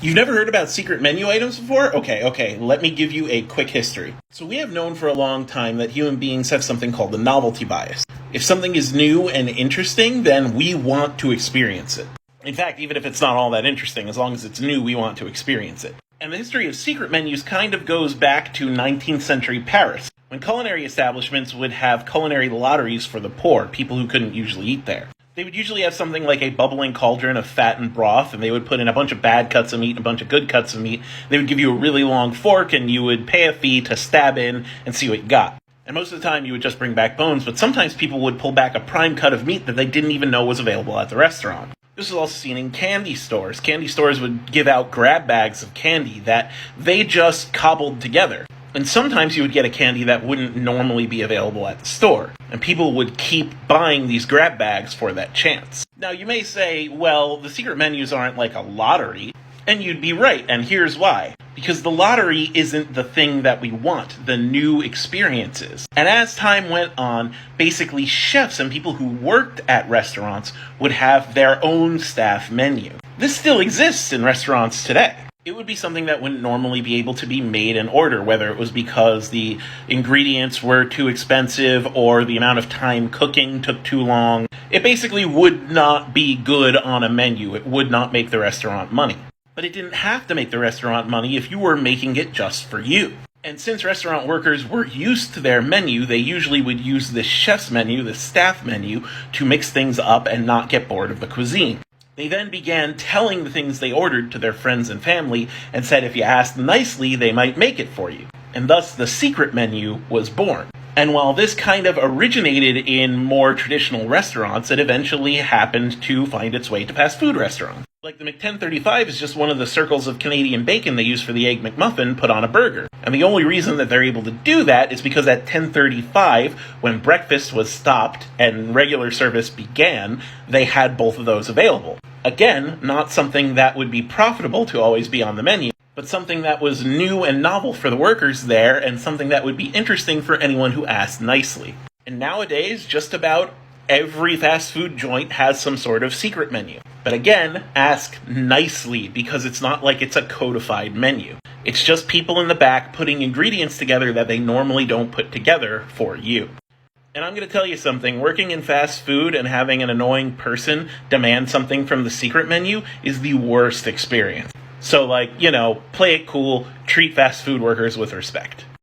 You've never heard about secret menu items before? Okay, let me give you a quick history. So we have known for a long time that human beings have something called the novelty bias. If something is new and interesting, then we want to experience it. In fact, even if it's not all that interesting, as long as it's new, we want to experience it. And the history of secret menus kind of goes back to 19th century Paris, when culinary establishments would have culinary lotteries for the poor, people who couldn't usually eat there. They would usually have something like a bubbling cauldron of fat and broth, and they would put in a bunch of bad cuts of meat and a bunch of good cuts of meat. They would give you a really long fork, and you would pay a fee to stab in and see what you got. And most of the time, you would just bring back bones, but sometimes people would pull back a prime cut of meat that they didn't even know was available at the restaurant. This was also seen in candy stores. Candy stores would give out grab bags of candy that they just cobbled together. And sometimes you would get a candy that wouldn't normally be available at the store. And people would keep buying these grab bags for that chance. Now, you may say, well, the secret menus aren't like a lottery. And you'd be right, and here's why. Because the lottery isn't the thing that we want, the new experiences. And as time went on, basically chefs and people who worked at restaurants would have their own staff menu. This still exists in restaurants today. It would be something that wouldn't normally be able to be made in order, whether it was because the ingredients were too expensive or the amount of time cooking took too long. It basically would not be good on a menu. It would not make the restaurant money. But it didn't have to make the restaurant money if you were making it just for you. And since restaurant workers were used to their menu, they usually would use the chef's menu, the staff menu, to mix things up and not get bored of the cuisine. They then began telling the things they ordered to their friends and family and said if you asked nicely, they might make it for you. And thus the secret menu was born. And while this kind of originated in more traditional restaurants, it eventually happened to find its way to fast food restaurants. Like the McTen35 is just one of the circles of Canadian bacon they use for the Egg McMuffin put on a burger. And the only reason that they're able to do that is because at 10:35, when breakfast was stopped and regular service began, they had both of those available. Again, not something that would be profitable to always be on the menu, but something that was new and novel for the workers there and something that would be interesting for anyone who asked nicely. And nowadays, just about every fast food joint has some sort of secret menu. But again, ask nicely, because it's not like it's a codified menu. It's just people in the back putting ingredients together that they normally don't put together for you. And I'm going to tell you something, working in fast food and having an annoying person demand something from the secret menu is the worst experience. So play it cool, treat fast food workers with respect.